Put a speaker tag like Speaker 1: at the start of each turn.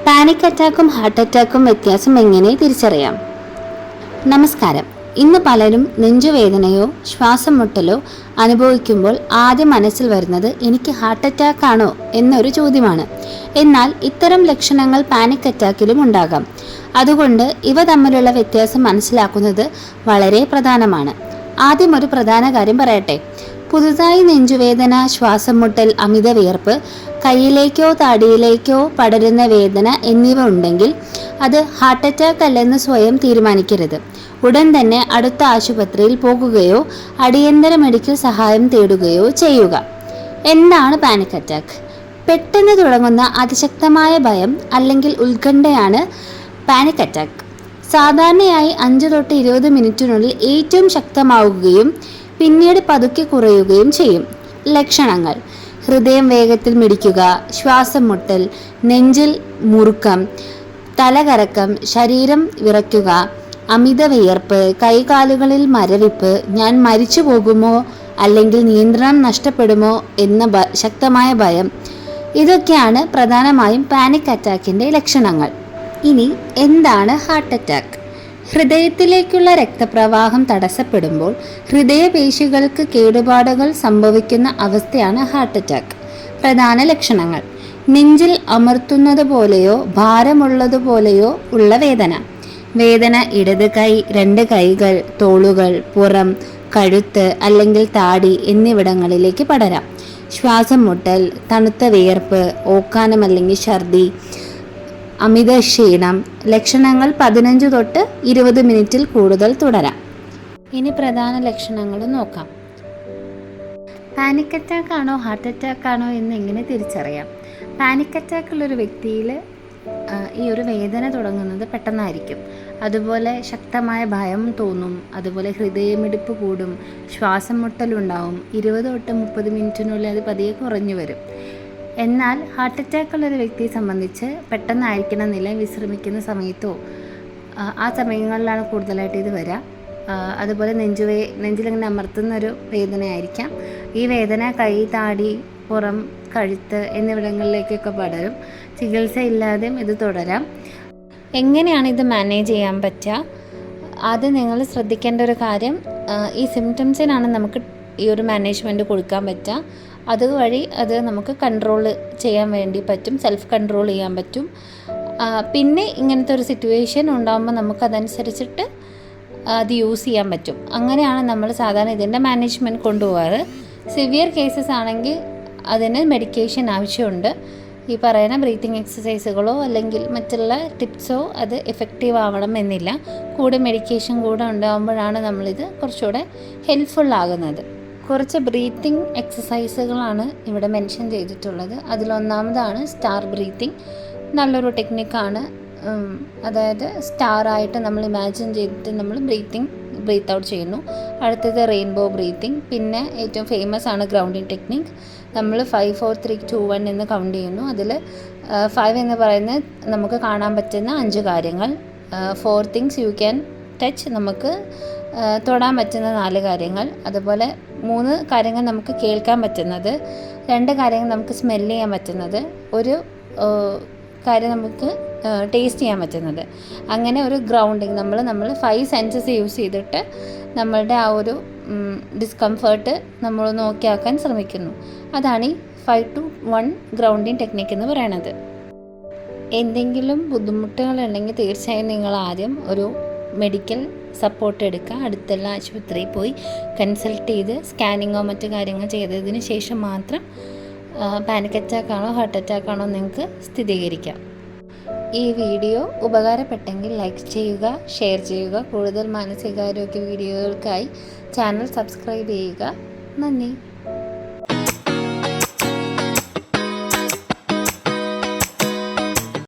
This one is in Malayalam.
Speaker 1: പാനിക് അറ്റാക്കും ഹാർട്ട് അറ്റാക്കും വ്യത്യാസം എങ്ങനെ തിരിച്ചറിയാം? നമസ്കാരം. ഇന്ന് പലരും നെഞ്ചുവേദനയോ ശ്വാസം മുട്ടലോ അനുഭവിക്കുമ്പോൾ ആദ്യം മനസ്സിൽ വരുന്നത് എനിക്ക് ഹാർട്ട് അറ്റാക്ക് ആണോ എന്നൊരു ചോദ്യമാണ്. എന്നാൽ ഇത്തരം ലക്ഷണങ്ങൾ പാനിക് അറ്റാക്കിലും ഉണ്ടാകാം. അതുകൊണ്ട് ഇവ തമ്മിലുള്ള വ്യത്യാസം മനസ്സിലാക്കുന്നത് വളരെ പ്രധാനമാണ്. ആദ്യം ഒരു പ്രധാന കാര്യം പറയട്ടെ. പുതുതായി നെഞ്ചുവേദന, ശ്വാസം മുട്ടൽ, അമിത വിയർപ്പ്, കൈയിലേക്കോ താടിയിലേക്കോ പടരുന്ന വേദന എന്നിവ ഉണ്ടെങ്കിൽ അത് ഹാർട്ട് അറ്റാക്ക് അല്ലെന്ന് സ്വയം തീരുമാനിക്കരുത്. ഉടൻ തന്നെ അടുത്ത ആശുപത്രിയിൽ പോകുകയോ അടിയന്തര മെഡിക്കൽ സഹായം തേടുകയോ ചെയ്യുക. എന്താണ് പാനിക് അറ്റാക്ക്? പെട്ടെന്ന് തുടങ്ങുന്ന അതിശക്തമായ ഭയം അല്ലെങ്കിൽ ഉത്കണ്ഠയാണ് പാനിക് അറ്റാക്ക്. സാധാരണയായി 5 തൊട്ട് 20 മിനിറ്റിനുള്ളിൽ ഏറ്റവും ശക്തമാവുകയും പിന്നീട് പതുക്കെ കുറയുകയും ചെയ്യും. ലക്ഷണങ്ങൾ: ഹൃദയം വേഗത്തിൽ മിടിക്കുക, ശ്വാസം മുട്ടൽ, നെഞ്ചിൽ മുറുക്കം, തലകറക്കം, ശരീരം വിറയ്ക്കുക, അമിത വിയർപ്പ്, കൈകാലുകളിൽ മരവിപ്പ്, ഞാൻ മരിച്ചു പോകുമോ അല്ലെങ്കിൽ നിയന്ത്രണം നഷ്ടപ്പെടുമോ എന്ന ശക്തമായ ഭയം. ഇതൊക്കെയാണ് പ്രധാനമായും പാനിക് അറ്റാക്കിൻ്റെ ലക്ഷണങ്ങൾ. ഇനി എന്താണ് ഹാർട്ട് അറ്റാക്ക്? ഹൃദയത്തിലേക്കുള്ള രക്തപ്രവാഹം തടസ്സപ്പെടുമ്പോൾ ഹൃദയപേശികൾക്ക് കേടുപാടുകൾ സംഭവിക്കുന്ന അവസ്ഥയാണ് ഹാർട്ട് അറ്റാക്ക്. പ്രധാന ലക്ഷണങ്ങൾ: നെഞ്ചിൽ അമർത്തുന്നത് പോലെയോ ഭാരമുള്ളതുപോലെയോ ഉള്ള വേദന. വേദന ഇടത് കൈ, 2 കൈകൾ, തോളുകൾ, പുറം, കഴുത്ത് അല്ലെങ്കിൽ താടി എന്നിവിടങ്ങളിലേക്ക് പടരാം. ശ്വാസം മുട്ടൽ, തണുത്ത വിയർപ്പ്, ഓക്കാനം അല്ലെങ്കിൽ ഛർദി, അമിത ക്ഷീണം. ലക്ഷണങ്ങൾ 15 തൊട്ട് 20 മിനിറ്റിൽ കൂടുതൽ തുടരാം. ഇനി പ്രധാന ലക്ഷണങ്ങൾ നോക്കാം. പാനിക് അറ്റാക്ക് ആണോ ഹാർട്ട് അറ്റാക്ക് ആണോ എന്ന് എങ്ങനെ തിരിച്ചറിയാം? പാനിക് അറ്റാക്ക് ഉള്ളൊരു വ്യക്തിയിൽ ഈ ഒരു വേദന തുടങ്ങുന്നത് പെട്ടെന്നായിരിക്കും. അതുപോലെ ശക്തമായ ഭയം തോന്നും, അതുപോലെ ഹൃദയമിടിപ്പ് കൂടും, ശ്വാസം മുട്ടലുണ്ടാവും. 20 തൊട്ട് 30 മിനിറ്റിനുള്ളിൽ അത് പതിയെ കുറഞ്ഞു വരും. എന്നാൽ ഹാർട്ട് അറ്റാക്ക് ഉള്ളൊരു വ്യക്തിയെ സംബന്ധിച്ച് പെട്ടെന്നായിരിക്കണമെന്നില്ല, വിശ്രമിക്കുന്ന സമയത്തോ ആ സമയങ്ങളിലാണ് കൂടുതലായിട്ട് ഇത് വരിക. അതുപോലെ നെഞ്ചിലിങ്ങനെ അമർത്തുന്നൊരു വേദനയായിരിക്കാം. ഈ വേദന കൈ, താടി, പുറം, കഴുത്ത് എന്നിവിടങ്ങളിലേക്കൊക്കെ പടരും. ചികിത്സയില്ലാതെയും ഇത് തുടരാം. എങ്ങനെയാണ് ഇത് മാനേജ് ചെയ്യാൻ പറ്റുക? ആദ്യം നിങ്ങൾ ശ്രദ്ധിക്കേണ്ട ഒരു കാര്യം, ഈ സിംറ്റംസിനാണ് നമുക്ക് ഈ ഒരു മാനേജ്മെൻറ്റ് കൊടുക്കാൻ പറ്റുക. അതുവഴി അത് നമുക്ക് കൺട്രോൾ ചെയ്യാൻ വേണ്ടി പറ്റും, സെൽഫ് കൺട്രോൾ ചെയ്യാൻ പറ്റും. പിന്നെ ഇങ്ങനത്തെ ഒരു സിറ്റുവേഷൻ ഉണ്ടാകുമ്പോൾ നമുക്കതനുസരിച്ചിട്ട് അത് യൂസ് ചെയ്യാൻ പറ്റും. അങ്ങനെയാണ് നമ്മൾ സാധാരണ ഇതിൻ്റെ മാനേജ്മെൻറ്റ് കൊണ്ടുപോകാറ്. സിവിയർ കേസസ് ആണെങ്കിൽ അതിന് മെഡിക്കേഷൻ ആവശ്യമുണ്ട്. ഈ പറയുന്ന ബ്രീത്തിങ് എക്സസൈസുകളോ അല്ലെങ്കിൽ മറ്റുള്ള ടിപ്സോ അത് എഫക്റ്റീവ് ആവണം എന്നില്ല. കൂടെ മെഡിക്കേഷൻ കൂടെ ഉണ്ടാകുമ്പോഴാണ് നമ്മളിത് കുറച്ചുകൂടെ ഹെൽപ്ഫുൾ ആകുന്നത്. കുറച്ച് ബ്രീത്തിങ് എക്സസൈസുകളാണ് ഇവിടെ മെൻഷൻ ചെയ്തിട്ടുള്ളത്. അതിലൊന്നാമതാണ് സ്റ്റാർ ബ്രീത്തിങ്. നല്ലൊരു ടെക്നിക്കാണ്. അതായത് സ്റ്റാറായിട്ട് നമ്മൾ ഇമാജിൻ ചെയ്തിട്ട് നമ്മൾ ബ്രീത്ത് ഔട്ട് ചെയ്യുന്നു. അടുത്തത് റെയിൻബോ ബ്രീത്തിങ്. പിന്നെ ഏറ്റവും ഫേമസ് ആണ് ഗ്രൗണ്ടിങ് ടെക്നിക്ക്. നമ്മൾ 5, 4, 3, 2, 1 എന്ന് കൗണ്ട് ചെയ്യുന്നു. അതിൽ 5 എന്ന് പറയുന്നത് നമുക്ക് കാണാൻ പറ്റുന്ന 5 കാര്യങ്ങൾ. 4 തിങ്സ് യു ക്യാൻ ടച്ച്, നമുക്ക് തൊടാൻ പറ്റുന്ന 4 കാര്യങ്ങൾ. അതുപോലെ 3 കാര്യങ്ങൾ നമുക്ക് കേൾക്കാൻ പറ്റുന്നത്, 2 കാര്യങ്ങൾ നമുക്ക് സ്മെല്ല് ചെയ്യാൻ പറ്റുന്നത്, ഒരു കാര്യം നമുക്ക് ടേസ്റ്റ് ചെയ്യാൻ പറ്റുന്നത്. അങ്ങനെ ഒരു ഗ്രൗണ്ടിങ് നമ്മൾ 5 സെൻസസ് യൂസ് ചെയ്തിട്ട് നമ്മളുടെ ആ ഒരു ഡിസ്കംഫേർട്ട് നമ്മൾ നോക്കിയാക്കാൻ ശ്രമിക്കുന്നു. അതാണ് ഈ 5 to 1 ഗ്രൗണ്ടിങ് ടെക്നിക്ക് എന്ന് പറയുന്നത്. എന്തെങ്കിലും ബുദ്ധിമുട്ടുകളുണ്ടെങ്കിൽ തീർച്ചയായും നിങ്ങൾ ആദ്യം ഒരു മെഡിക്കൽ സപ്പോർട്ട് എടുക്കുക. അടുത്തുള്ള ആശുപത്രിയിൽ പോയി കൺസൾട്ട് ചെയ്ത് സ്കാനിങ്ങോ മറ്റു കാര്യങ്ങൾ ചെയ്തതിന് ശേഷം മാത്രം പാനിക് അറ്റാക്ക് ആണോ ഹാർട്ട് അറ്റാക്ക് ആണോ നിങ്ങൾക്ക് സ്ഥിരീകരിക്കാം. ഈ വീഡിയോ ഉപകാരപ്പെട്ടെങ്കിൽ ലൈക്ക് ചെയ്യുക, ഷെയർ ചെയ്യുക. കൂടുതൽ മാനസികാരോഗ്യ വീഡിയോകൾക്കായി ചാനൽ സബ്സ്ക്രൈബ് ചെയ്യുക. നന്ദി.